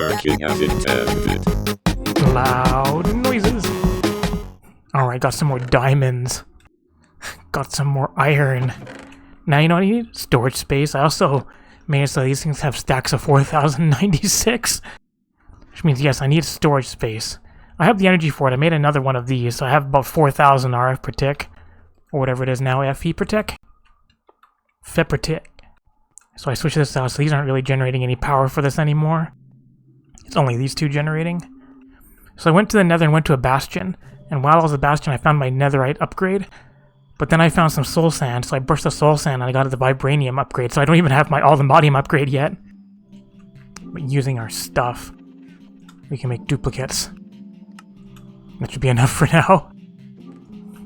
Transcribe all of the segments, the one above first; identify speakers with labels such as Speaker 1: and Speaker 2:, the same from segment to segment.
Speaker 1: working as intended.
Speaker 2: Loud noises. Alright, got some more diamonds. Got some more iron. Now you know what I need? Storage space. I also made it so these things have stacks of 4,096. Which means, yes, I need storage space. I have the energy for it. I made another one of these, so I have about 4,000 RF per tick. Or whatever it is now, FE per tick? FE per tick. So I switched this out, so these aren't really generating any power for this anymore. It's only these two generating. So I went to the Nether and went to a bastion. And while I was at the bastion, I found my netherite upgrade. But then I found some soul sand, so I brushed the soul sand and I got the vibranium upgrade. So I don't even have my all the modium upgrade yet. But using our stuff, we can make duplicates. That should be enough for now.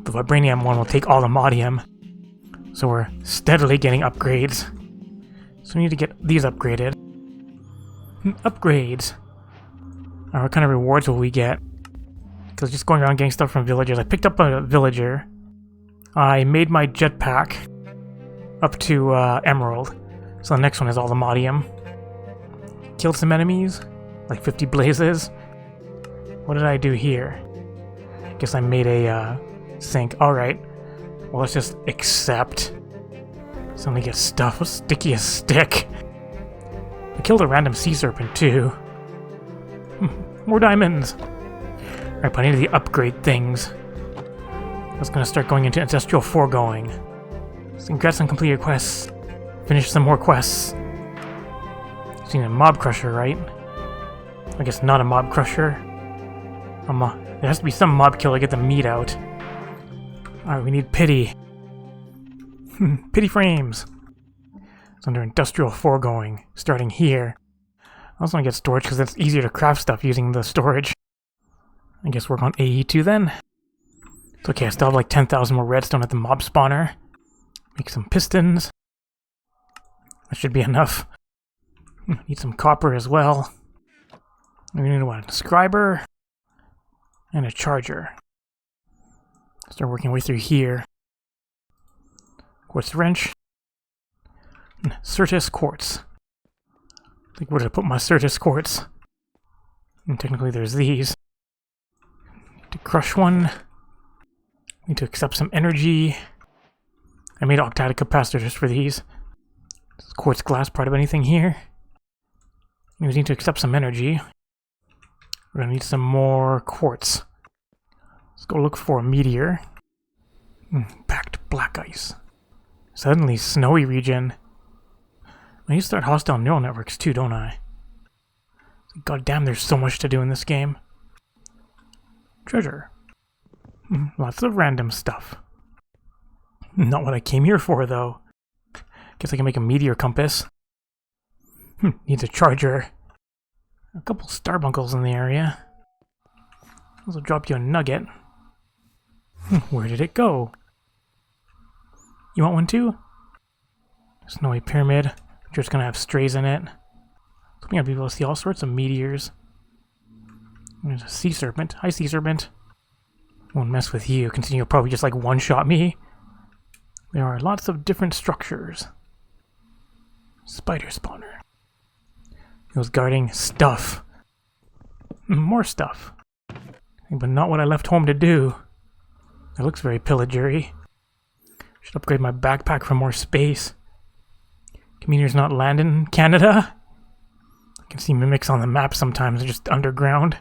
Speaker 2: The vibranium one will take all the modium. So we're steadily getting upgrades. So we need to get these upgraded. Upgrades. What kind of rewards will we get? Because just going around getting stuff from villagers. I picked up a villager. I made my jetpack up to emerald. So the next one is all the modium. Killed some enemies. Like 50 blazes. What did I do here? I guess I made a sink. Alright. Well, let's just accept. Suddenly get stuff. What's sticky as stick? I killed a random sea serpent too. More diamonds. Alright, but I need the upgrade things. I was gonna start going into industrial foregoing. So congrats on completed quests. Finish some more quests. Seen a mob crusher, right? I guess not a mob crusher. There has to be some mob killer to get the meat out. Alright, we need pity. Pity frames. It's under industrial foregoing, starting here. I also want to get storage because it's easier to craft stuff using the storage. I guess work on AE2 then. It's okay, I still have like 10,000 more redstone at the mob spawner. Make some pistons. That should be enough. Need some copper as well. We need what? A scriber and a charger. Start working our way through here. Quartz wrench. Certus quartz. Like, where did I put my Certus quartz? And technically there's these. Need to crush one. Need to accept some energy. I made octadic capacitors for these. Is quartz glass part of anything here? We need to accept some energy. We're gonna need some more quartz. Let's go look for a meteor. Packed black ice. Suddenly snowy region. I need to start hostile neural networks too, don't I? God damn, there's so much to do in this game. Treasure. Lots of random stuff. Not what I came here for, though. Guess I can make a meteor compass. Needs a charger. A couple starbunkles in the area. Also drop you a nugget. Where did it go? You want one too? Snowy pyramid. I'm sure it's gonna have strays in it. So we're gonna be able to see all sorts of meteors. There's a sea serpent. Hi, sea serpent. Won't mess with you, considering you'll probably just like one-shot me. There are lots of different structures. Spider spawner. He was guarding stuff. More stuff. But not what I left home to do. That looks very pillagery. Should upgrade my backpack for more space. Can meteors not land in Canada? I can see mimics on the map sometimes, just underground.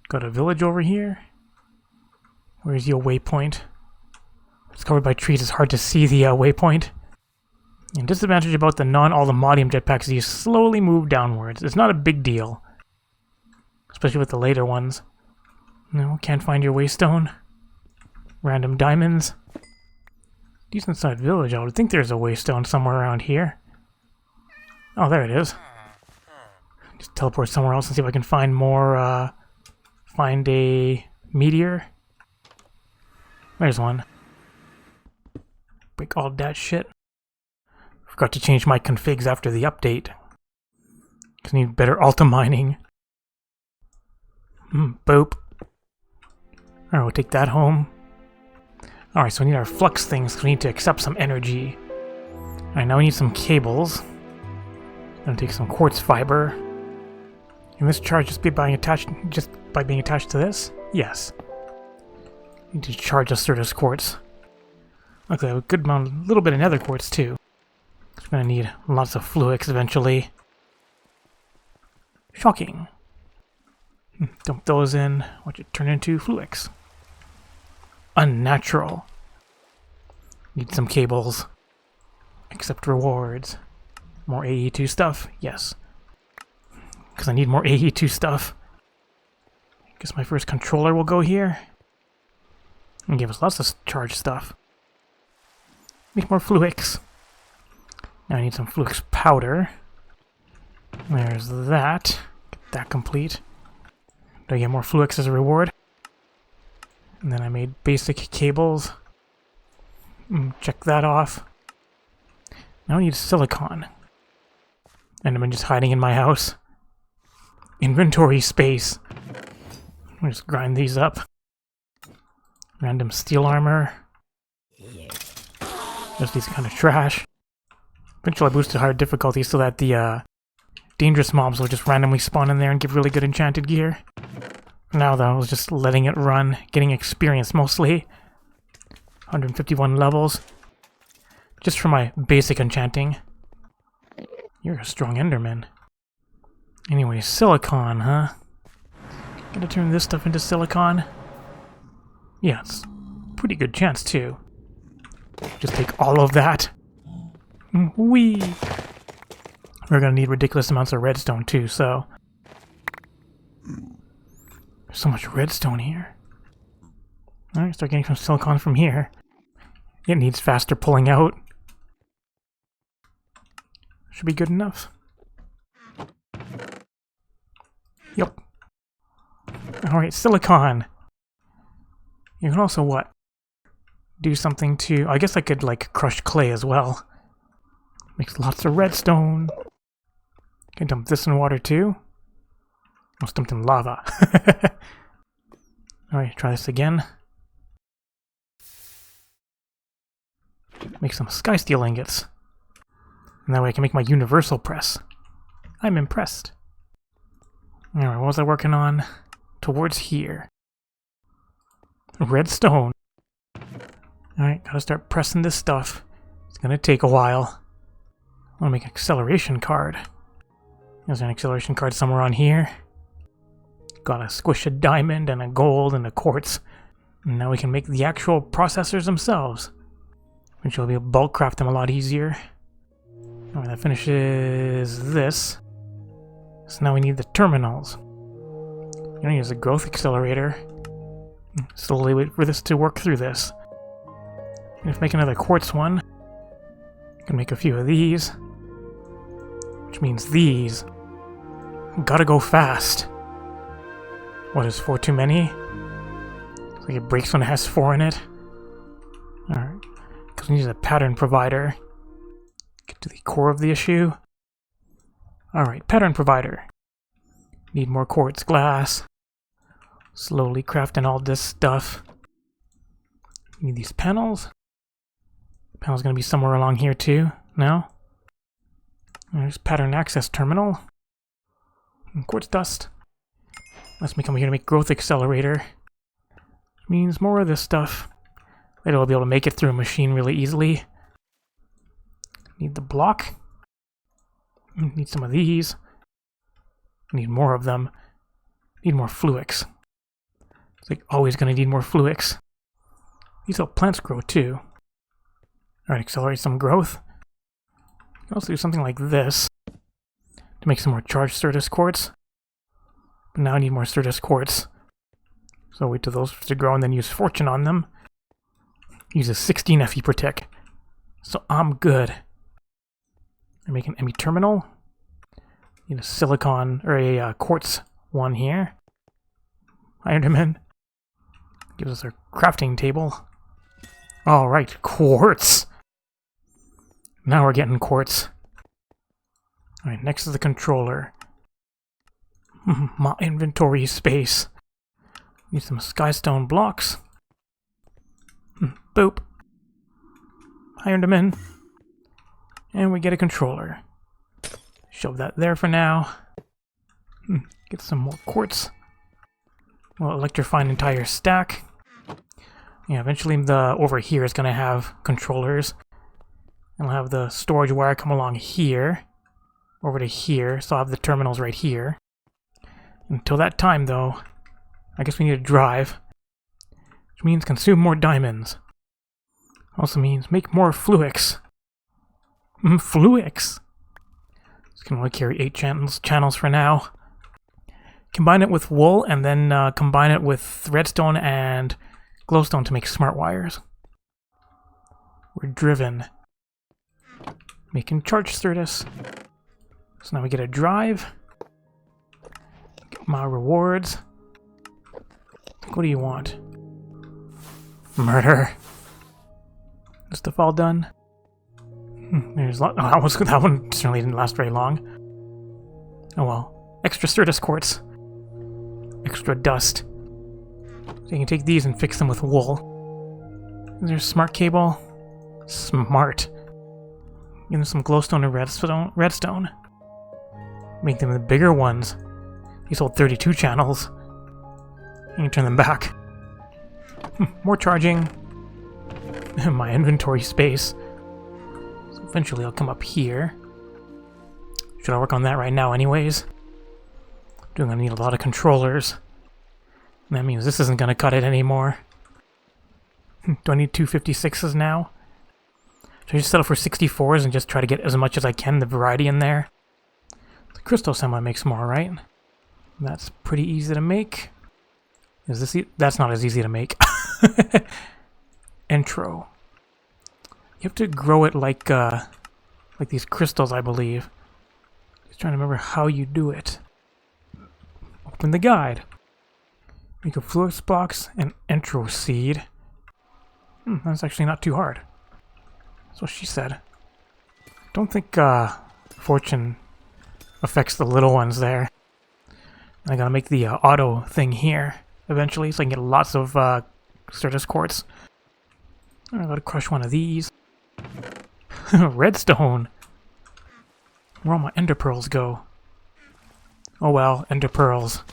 Speaker 2: Got a village over here. Where's your waypoint? It's covered by trees, it's hard to see the waypoint. And disadvantage about the non-all-the-modium jetpacks is you slowly move downwards. It's not a big deal. Especially with the later ones. No, can't find your waystone. Random diamonds. Decent sized village. I would think there's a waystone somewhere around here. Oh, there it is. Just teleport somewhere else and see if I can find more, find a meteor. There's one. Break all that shit. Forgot to change my configs after the update. Cause I need better alta mining. Boop. Alright, we'll take that home. Alright, so we need our flux things, because we need to accept some energy. Alright, now we need some cables. Gonna take some quartz fiber. Can this charge just by being attached to this? Yes. Need to charge a Certus quartz. Okay, a good amount, a little bit of nether quartz too. We're gonna need lots of fluix eventually. Shocking. Dump those in. Watch it turn into fluix. Unnatural. Need some cables. Accept rewards. More AE2 stuff? Yes. Because I need more AE2 stuff. Guess my first controller will go here. And give us lots of charge stuff. Make more fluix. Now I need some fluix powder. There's that. Get that complete. Do I get more fluix as a reward? And then I made basic cables. Check that off. Now I need silicon. And I'm just hiding in my house. Inventory space. I'll just grind these up. Random steel armor. Just these kind of trash. Eventually I boosted hard difficulty so that the dangerous mobs will just randomly spawn in there and give really good enchanted gear. For now though, I was just letting it run, getting experience mostly. 151 levels. Just for my basic enchanting. You're a strong enderman. Anyway, silicon, huh? Gonna turn this stuff into silicon? Yeah, it's a pretty good chance too. Just take all of that. Whee! We're gonna need ridiculous amounts of redstone too, so... There's so much redstone here. Alright, start getting some silicon from here. It needs faster pulling out. Should be good enough. Yep. Alright, silicon! You can also what? Do something to... I guess I could, like, crush clay as well. Makes lots of redstone. Can dump this in water too. Almost dumped in lava. Alright, try this again. Make some sky steel ingots. And that way I can make my universal press. I'm impressed. Alright, what was I working on? Towards here. Redstone. Alright, gotta start pressing this stuff. It's gonna take a while. I wanna make an acceleration card. There's an acceleration card somewhere on here. Gotta squish a diamond and a gold and a quartz. And now we can make the actual processors themselves. Which will be able to bulk craft them a lot easier. Alright, that finishes this. So now we need the terminals. I'm gonna use a growth accelerator. Slowly wait for this to work through this. And if I make another quartz one, I can make a few of these. Which means these. Gotta go fast. What is 4 too many? It's like it breaks when it has 4 in it. Alright. Because we need a pattern provider. Get to the core of the issue. Alright, pattern provider. Need more quartz glass. Slowly crafting all this stuff. Need these panels. Panel's gonna be somewhere along here too. No? There's pattern access terminal. And quartz dust. Let's make, I'm here to make growth accelerator. Which means more of this stuff. Later we'll be able to make it through a machine really easily. Need the block. Need some of these. Need more of them. Need more fluix. It's like always gonna need more fluix. These help plants grow too. Alright, accelerate some growth. You can also do something like this to make some more charged Certus quartz. But now I need more Certus quartz. So wait till those to grow and then use fortune on them. Use a 16 FE per tick. So I'm good. I make an ME terminal. Need a silicon or a quartz one here. Ironman gives us our crafting table. Alright, quartz. Now we're getting quartz. Alright, next is the controller. My inventory space. Need some skystone blocks. Boop. Ironed them in. And we get a controller. Shove that there for now. Get some more quartz. We'll electrify an entire stack. Yeah, eventually the over here is going to have controllers. And I'll have the storage wire come along here, over to here, so I'll have the terminals right here. Until that time, though, I guess we need a drive, which means consume more diamonds. Also means make more fluix. Fluix! Just can only carry 8 channels for now. Combine it with wool, and then combine it with redstone and glowstone to make smart wires. We're driven. Making charge service. So now we get a drive. Get my rewards. What do you want? Murder. Is stuff all done? There's a lot. Oh, that one certainly didn't last very long. Oh well. Extra Certus quartz. Extra dust. So you can take these and fix them with wool. Is there a smart cable? Smart. Give them some glowstone and redstone. Make them the bigger ones. These hold 32 channels. You can turn them back. More charging. My inventory space. So eventually I'll come up here. Should I work on that right now anyways? I'm gonna need a lot of controllers. And that means this isn't gonna cut it anymore. Do I need 256s now? Should I just settle for 64s and just try to get as much as I can, the variety in there? The crystal semi makes more, right? That's pretty easy to make. Is this that's not as easy to make. Intro. You have to grow it like these crystals, I believe. Just trying to remember how you do it. Open the guide. Make a fluix blocks and intro seed. That's actually not too hard. That's what she said. Don't think fortune affects the little ones there. I gotta make the auto thing here eventually, so I can get lots of Certus quartz. I gotta crush one of these. Redstone. Where all my ender pearls go? Oh well, ender pearls.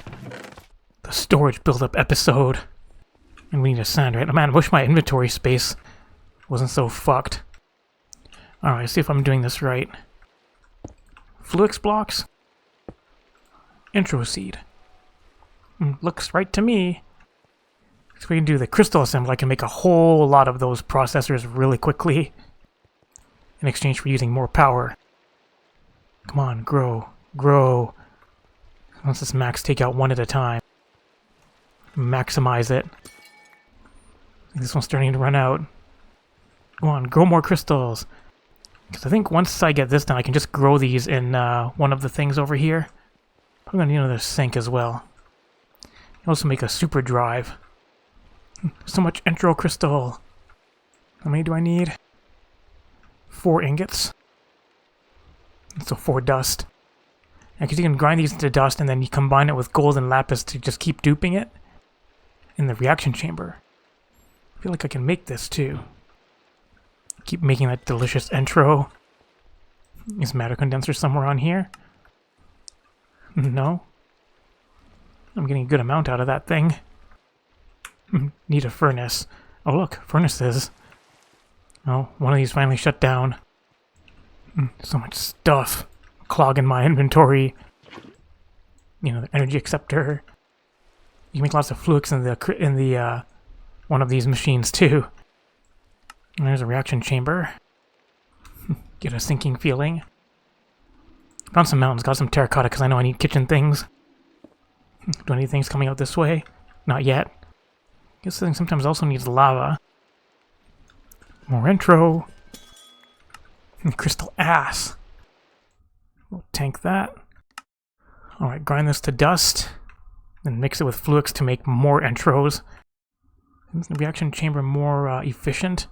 Speaker 2: The storage build-up episode. And we need a sand, right? Man, I wish my inventory space wasn't so fucked. Alright, see if I'm doing this right. Fluix blocks. Intro seed. Looks right to me. So we can do the crystal assembly. I can make a whole lot of those processors really quickly in exchange for using more power. Come on, grow. Grow. Once this max, take out one at a time. Maximize it. This one's starting to run out. Come on, grow more crystals. Because I think once I get this done, I can just grow these in one of the things over here. I'm going to need another sink as well. Also make a super drive. So much intro crystal. How many do I need? 4 ingots. So 4 dust. Because you can grind these into dust and then you combine it with gold and lapis to just keep duping it in the reaction chamber. I feel like I can make this too. Keep making that delicious intro. Is matter condenser somewhere on here? No. I'm getting a good amount out of that thing. Need a furnace. Oh look, furnaces. Oh, one of these finally shut down. So much stuff clogging my inventory. You know, the energy acceptor. You can make lots of fluix in the one of these machines too. And there's a reaction chamber. Get a sinking feeling. Found some mountains, got some terracotta because I know I need kitchen things. Do I need things coming out this way? Not yet. Guess this thing sometimes also needs lava. More intro. Crystal ass. We'll tank that. Alright, grind this to dust. Then mix it with fluix to make more intros. Is the reaction chamber more efficient?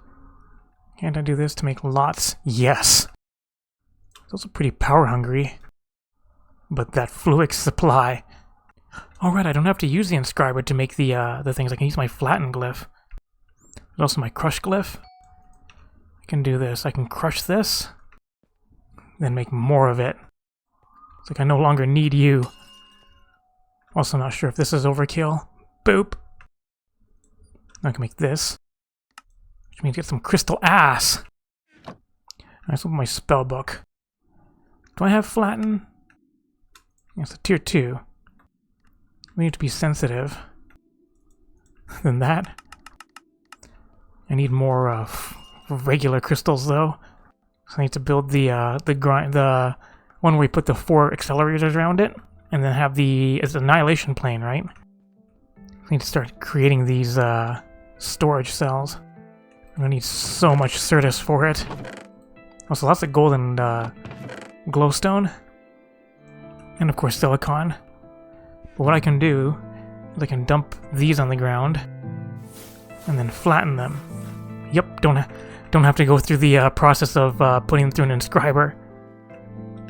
Speaker 2: Can't I do this to make lots? Yes! It's also pretty power hungry. But that fluix supply. Alright, I don't have to use the inscriber to make the things. I can use my flatten glyph. There's also my crush glyph. I can do this. I can crush this. Then make more of it. It's like I no longer need you. Also not sure if this is overkill. Boop. I can make this. Which means get some crystal ass. Let's open my spell book. Do I have flatten? It's a tier 2. We need to be sensitive than that. I need more regular crystals though. So I need to build the one where we put the 4 accelerators around it, and then have it's annihilation plane, right? I need to start creating these storage cells. I'm gonna need so much Certus for it. Also, lots of gold and glowstone, and of course silicon. But what I can do is I can dump these on the ground and then flatten them. Yep, don't have to go through the process of putting them through an inscriber.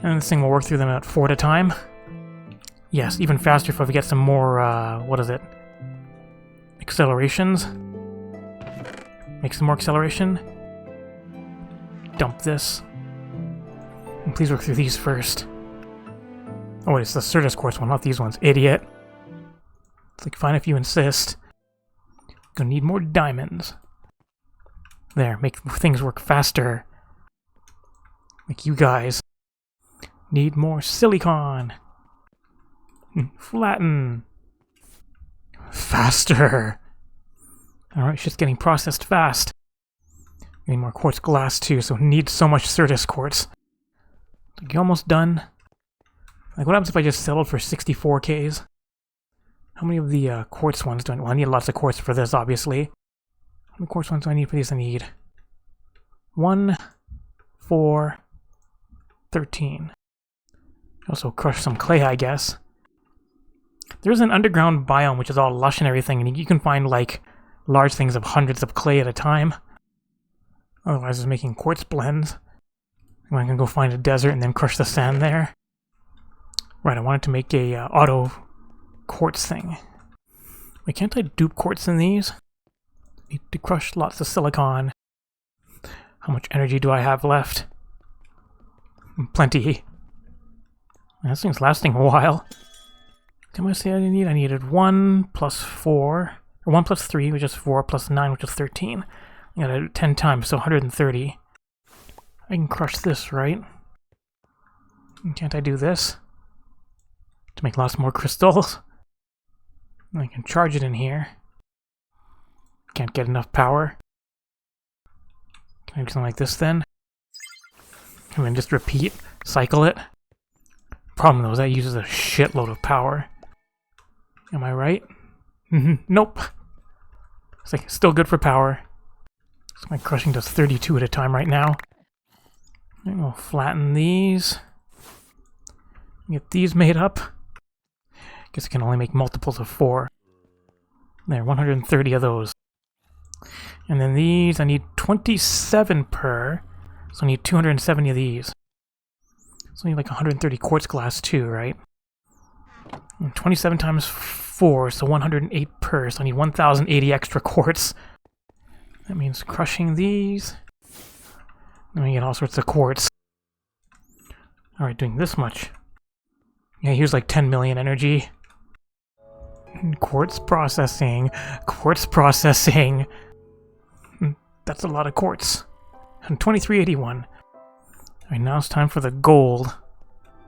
Speaker 2: And this thing will work through them at 4 at a time. Yes, even faster if I get some more, what is it? Accelerations. Make some more acceleration. Dump this. And please work through these first. Oh wait, it's the Certus quartz one, not these ones. Idiot. It's like, fine if you insist. Gonna need more diamonds. There, make things work faster. Like you guys. Need more silicon. Flatten. Faster. Alright, shit's getting processed fast. We need more quartz glass too, so need so much Certus quartz. Like, you almost done? Like, what happens if I just settled for 64Ks? How many of the quartz ones do I need? Well, I need lots of quartz for this, obviously. How many quartz ones do I need for these? I need 1, 4, 13. Also crush some clay, I guess. There's an underground biome which is all lush and everything, and you can find, like, large things of hundreds of clay at a time. Otherwise, it's making quartz blends. I can go find a desert and then crush the sand there. Right, I wanted to make a auto quartz thing. Wait, can't I dupe quartz in these? Need to crush lots of silicon. How much energy do I have left? Plenty. This thing's lasting a while. How much did I need? I needed 1 plus 4, or 1 plus 3, which is 4, plus 9, which is 13. I gotta do it 10 times, so 130. I can crush this, right? Can't I do this? To make lots more crystals? I can charge it in here. Can't get enough power. Can I do something like this then? And then just repeat, cycle it. Problem though is that uses a shitload of power. Am I right? Nope. It's like still good for power. So my crushing does 32 at a time right now. And we'll flatten these. Get these made up. Guess I can only make multiples of 4. There, 130 of those. And then these, I need 27 per. So I need 270 of these. So I need like 130 quartz glass too, right? And 27 times 4, so 108 per. So I need 1,080 extra quartz. That means crushing these. Then we get all sorts of quartz. Alright, doing this much. Yeah, here's like 10 million energy. Quartz processing. Quartz processing. That's a lot of quartz. And 2381. Alright, now it's time for the gold.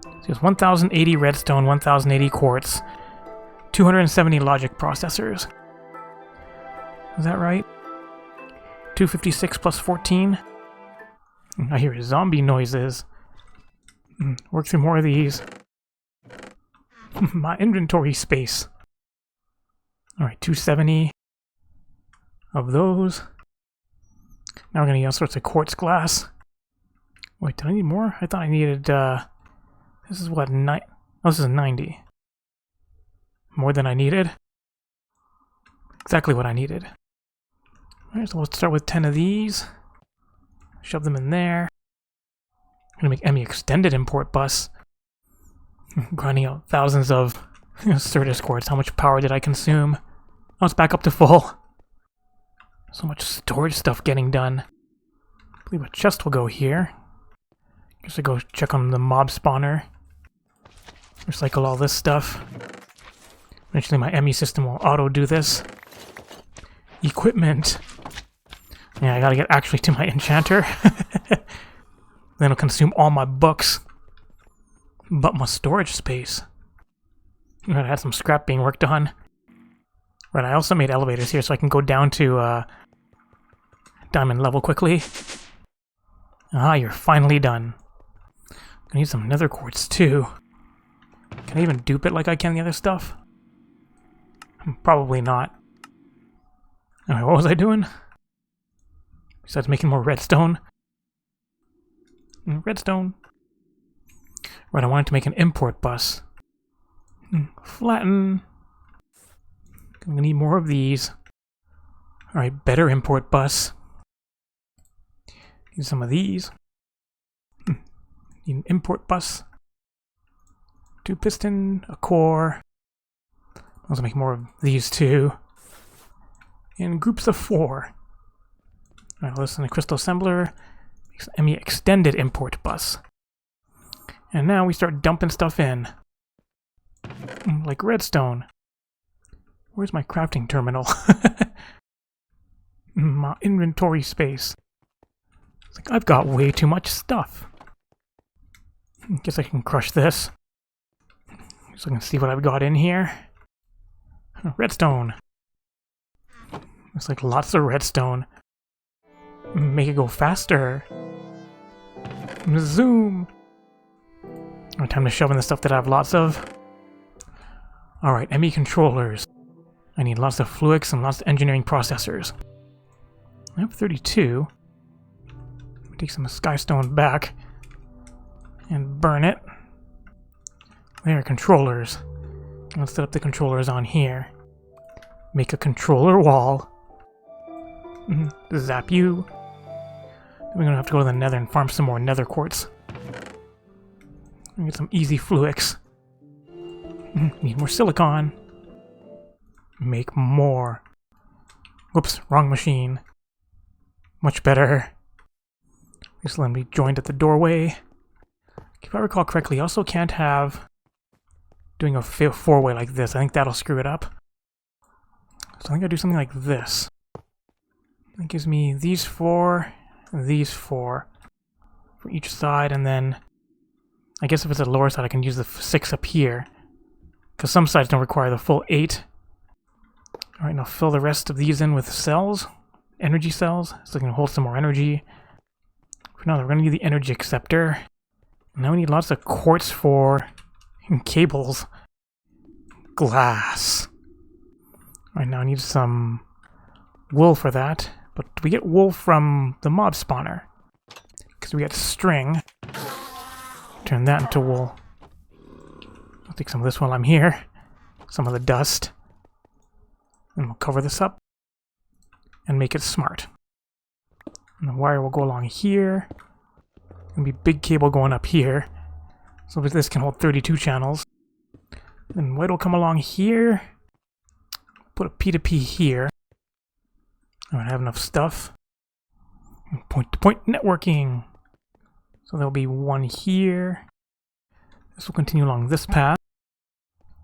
Speaker 2: So it's 1080 redstone, 1080 quartz, 270 logic processors. Is that right? 256 plus 14. I hear zombie noises. Work through more of these. My inventory space. Alright, 270 of those. Now we're gonna get all sorts of quartz glass. Wait, did I need more? I thought I needed, this is what, oh, this is 90. More than I needed? Exactly what I needed. Alright, so let's start with 10 of these. Shove them in there. I'm gonna make Emmy extended import bus. Grinding out thousands of Certus quartz. How much power did I consume? Oh, it's back up to full. So much storage stuff getting done. I believe a chest will go here. Guess I go check on the mob spawner. Recycle all this stuff. Eventually my ME system will auto do this. Equipment. Yeah, I gotta get actually to my enchanter. Then it'll consume all my books. But my storage space. I had some scrap being worked on. Right, I also made elevators here so I can go down to diamond level quickly. Ah, you're finally done. I need some nether quartz too. Can I even dupe it like I can the other stuff? Probably not. Anyway, what was I doing? Besides making more redstone. Redstone. Right, I wanted to make an import bus. Flatten. I'm gonna need more of these. Alright, better import bus. Need some of these. Need an import bus. 2 piston, a core. Let's make more of these too. In groups of 4. Alright, listen to crystal assembler. ME extended import bus. And now we start dumping stuff in. Like redstone. Where's my crafting terminal? My inventory space. It's like I've got way too much stuff. Guess I can crush this. So I can see what I've got in here. Redstone. Looks like lots of redstone. Make it go faster. Zoom. Time to shove in the stuff that I have lots of. Alright, ME controllers. I need lots of fluids and lots of engineering processors. I have 32. Let me take some skystone back and burn it. There are controllers. Let's set up the controllers on here. Make a controller wall. Zap you. Then we're gonna have to go to the nether and farm some more nether quartz. Get some easy fluids. Need more silicon. Make more. Whoops, wrong machine. Much better. Just let me joined at the doorway. If I recall correctly, I also can't have doing a 4-way like this. I think that'll screw it up. So I think I'll do something like this. That gives me these 4, these 4 for each side, and then I guess if it's a lower side I can use the 6 up here. Because some sides don't require the full 8. Alright, now fill the rest of these in with cells. Energy cells, so I can hold some more energy. For now, we're going to need the energy acceptor. Now we need lots of quartz for cables. Glass. Alright, now I need some wool for that. But we get wool from the mob spawner. Because we get string. Turn that into wool. I'll take some of this while I'm here. Some of the dust. And we'll cover this up. And make it smart. And the wire will go along here. There'll be big cable going up here. So this can hold 32 channels. Then white will come along here. Put a P2P here. I don't have enough stuff. Point-to-point networking. So there'll be one here. This will continue along this path.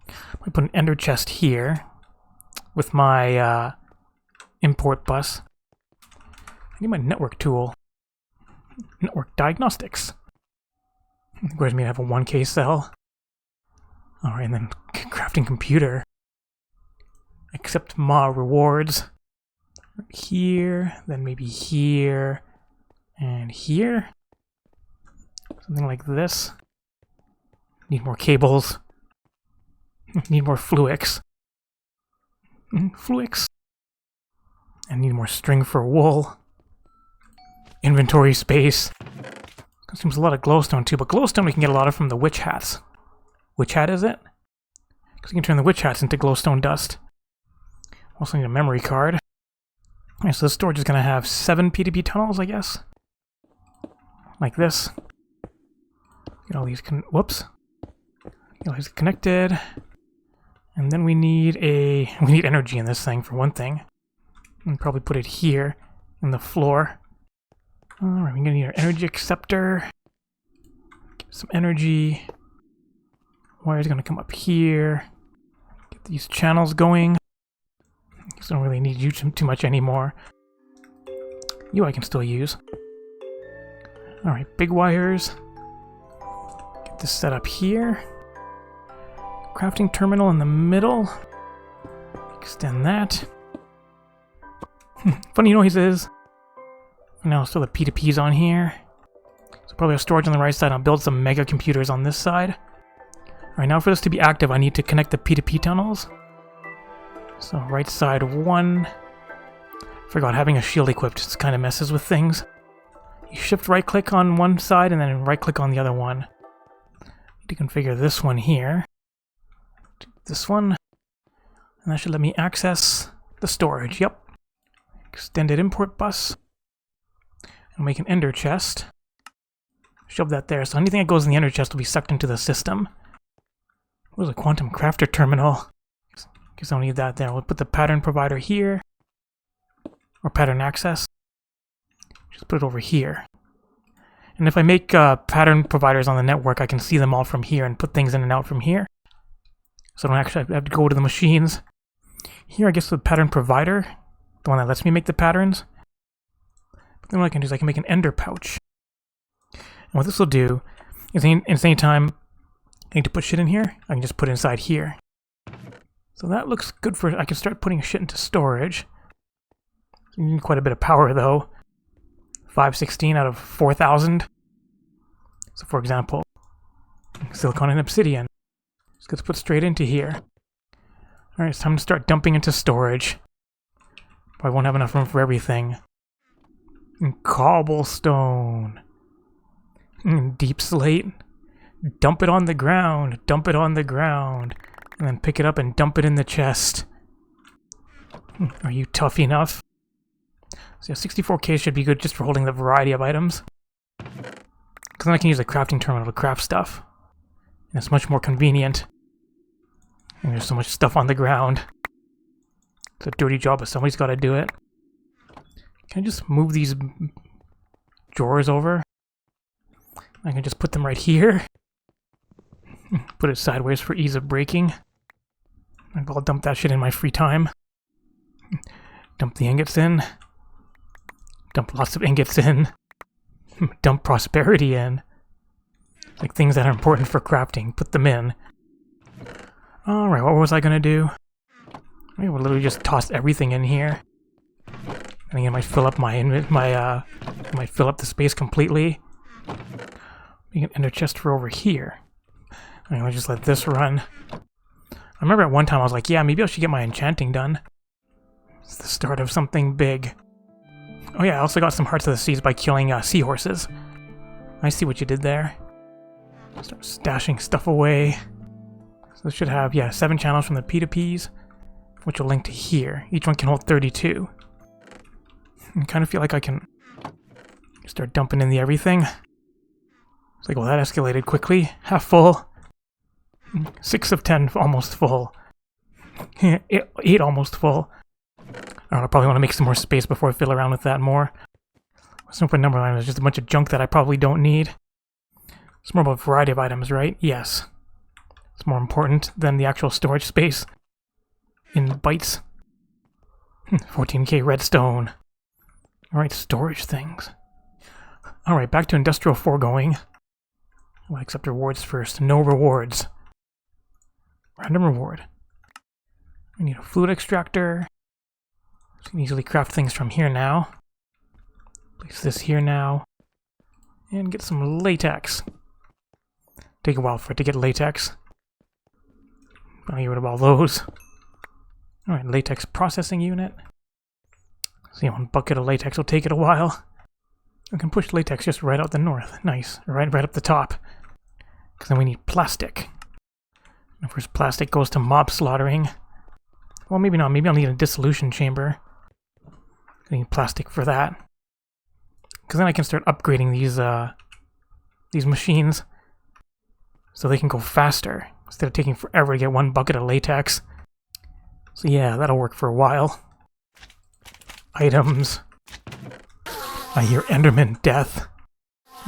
Speaker 2: I put an ender chest here with my import bus. I need my network tool. Network diagnostics. Requires me to have a 1K cell. Alright, and then crafting computer. Accept Ma rewards. Here, then maybe here, and here. Something like this. Need more cables. Need more fluids. Fluids. And need more string for wool. Inventory space. Consumes a lot of glowstone too, but glowstone we can get a lot of from the witch hats. Which hat is it? Because you can turn the witch hats into glowstone dust. Also need a memory card. Okay, so the storage is going to have 7 P2P tunnels, I guess. Like this. Get all these whoops. Get all these connected. And then we need energy in this thing for one thing. And probably put it here in the floor. Alright, we're gonna need our energy acceptor. Get some energy. Wire's gonna come up here. Get these channels going. These don't really need you too much anymore. You I can still use. Alright, big wires. Get this set up here. Crafting terminal in the middle. Extend that. Funny noises. Now still the P2Ps on here. So probably have storage on the right side. I'll build some mega computers on this side. Alright, now for this to be active, I need to connect the P2P tunnels. So right side 1. Forgot having a shield equipped. It kind of messes with things. You shift right click on one side and then right click on the other one. Need to configure this one here. This one. And that should let me access the storage. Yep. Extended import bus. And make an ender chest. Shove that there. So anything that goes in the ender chest will be sucked into the system. Where's a quantum crafter terminal? Guess I don't need that there. We'll put the pattern provider here. Or pattern access. Just put it over here. And if I make pattern providers on the network, I can see them all from here and put things in and out from here. So I don't actually have to go to the machines. Here, I guess the pattern provider, the one that lets me make the patterns. But then what I can do is I can make an ender pouch. And what this will do is any time I need to put shit in here, I can just put it inside here. So that looks good for, I can start putting shit into storage. You need quite a bit of power though. 516 out of 4,000. So for example, silicon and obsidian. Just gets put straight into here. Alright, it's time to start dumping into storage. Probably won't have enough room for everything. And cobblestone. And deep slate. Dump it on the ground. Dump it on the ground. And then pick it up and dump it in the chest. Are you tough enough? So yeah, 64k should be good just for holding the variety of items. Because then I can use the crafting terminal to craft stuff. And it's much more convenient. And there's so much stuff on the ground. It's a dirty job, but somebody's got to do it. Can I just move these drawers over? I can just put them right here. Put it sideways for ease of breaking. I'll dump that shit in my free time. Dump the ingots in. Dump lots of ingots in. Dump prosperity in. Like things that are important for crafting. Put them in. Alright, what was I gonna do? I would literally just toss everything in here. I think it might fill up might fill up the space completely. Make an ender chest for over here. I'm gonna just let this run. I remember at one time I was like, yeah, maybe I should get my enchanting done. It's the start of something big. Oh yeah, I also got some hearts of the seas by killing seahorses. I see what you did there. Start stashing stuff away. So this should have, yeah, 7 channels from the P2Ps, which will link to here. Each one can hold 32. I kind of feel like I can start dumping in the everything. It's like, well, that escalated quickly. Half full. 6 of 10 almost full. 8 almost full. I don't know, I probably want to make some more space before I fiddle around with that more. What's open number line is just a bunch of junk that I probably don't need. It's more about a variety of items, right? Yes. It's more important than the actual storage space. In bytes. 14k redstone. Alright, storage things. Alright, back to industrial foregoing. We'll accept rewards first. No rewards. Random reward. We need a fluid extractor. So we can easily craft things from here now. Place this here now. And get some latex. Take a while for it to get latex. I'll get rid of all those. Alright, latex processing unit. See, 1 bucket of latex will take it a while. I can push latex just right out the north. Nice. Right up the top. Because then we need plastic. And first plastic goes to mob slaughtering. Well, maybe not. Maybe I'll need a dissolution chamber. I need plastic for that. Because then I can start upgrading these machines so they can go faster instead of taking forever to get 1 bucket of latex. So yeah, that'll work for a while. Items. I hear Enderman death.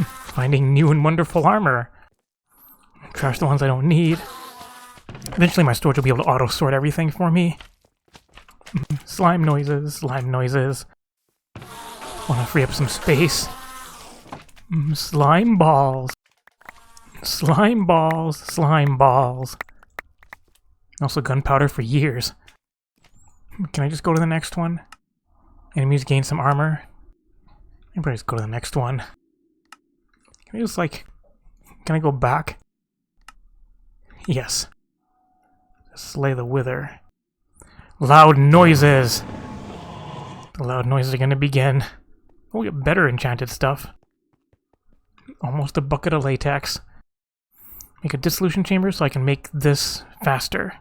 Speaker 2: Finding new and wonderful armor. Trash the ones I don't need. Eventually my storage will be able to auto-sort everything for me. Slime noises, slime noises. Want to free up some space. Slime balls. Slime balls, slime balls. Also gunpowder for years. Can I just go to the next one? Enemies gain some armor. Maybe I just go to the next one. Can I just can I go back? Yes. Slay the wither. Loud noises! The loud noises are gonna begin. Oh, we get better enchanted stuff. Almost a bucket of latex. Make a dissolution chamber so I can make this faster.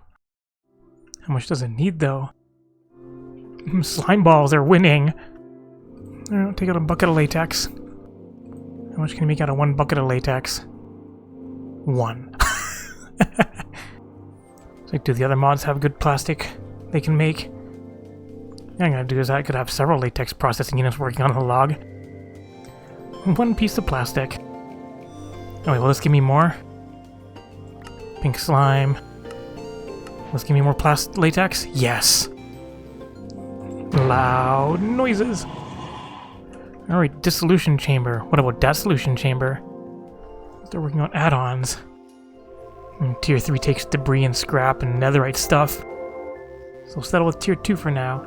Speaker 2: How much does it need, though? Slime balls are winning! Take out a bucket of latex. How much can you make out of 1 bucket of latex? 1. So, do the other mods have good plastic they can make? What I'm gonna do is I could have several latex processing units working on the log. 1 piece of plastic. Oh wait, will this give me more? Pink slime. Will this give me more latex? Yes! Loud noises! Alright, dissolution chamber. What about that solution chamber? They're working on add-ons. Tier 3 takes debris and scrap and netherite stuff. So we'll settle with Tier 2 for now.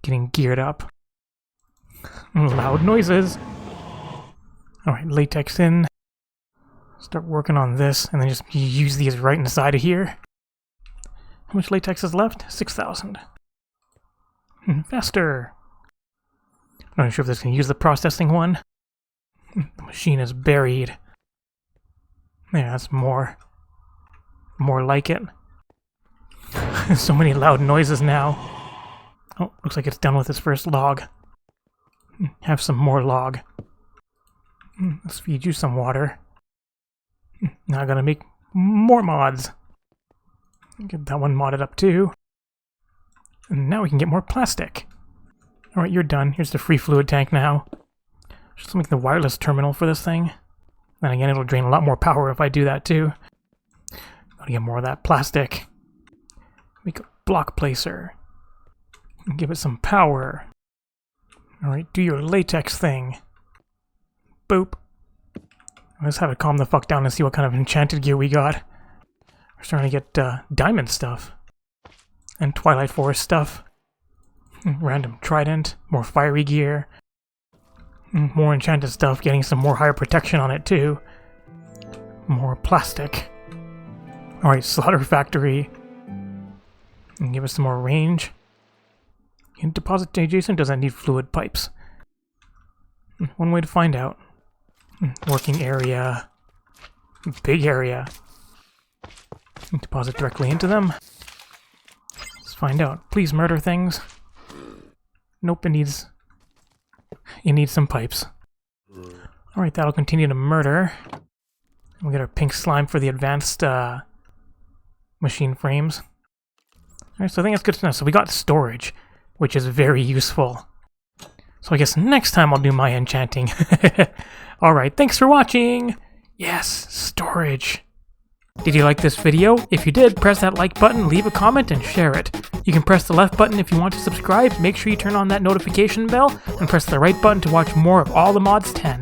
Speaker 2: Getting geared up. Loud noises. Alright, latex in. Start working on this, and then just use these right inside of here. How much latex is left? 6,000. Faster! I'm not sure if this can use the processing one. The machine is buried. Yeah, that's more. More like it. So many loud noises now. Oh, looks like it's done with its first log. Have some more log. Let's feed you some water. Now I gotta make more mods. Get that one modded up too. And now we can get more plastic. Alright, you're done. Here's the free fluid tank now. Just make the wireless terminal for this thing. Then again, it'll drain a lot more power if I do that too. Gotta get more of that plastic. Make a block placer. And give it some power. Alright, do your latex thing. Boop. Let's have it calm the fuck down and see what kind of enchanted gear we got. We're starting to get diamond stuff. And Twilight Forest stuff. Random trident. More fiery gear. More enchanted stuff, getting some more higher protection on it too. More plastic. Alright, slaughter factory. And give us some more range. Can deposit adjacent, does that need fluid pipes? One way to find out. Working area. Big area. Deposit directly into them. Let's find out. Please murder things. Nope, it needs some pipes. Alright, that'll continue to murder. We'll get our pink slime for the advanced machine frames. Alright, so I think that's good to know. So we got storage, which is very useful. So I guess next time I'll do my enchanting. Alright, thanks for watching! Yes, storage. Did you like this video? If you did, press that like button, leave a comment, and share it. You can press the left button if you want to subscribe. Make sure you turn on that notification bell, and press the right button to watch more of all the mods 10.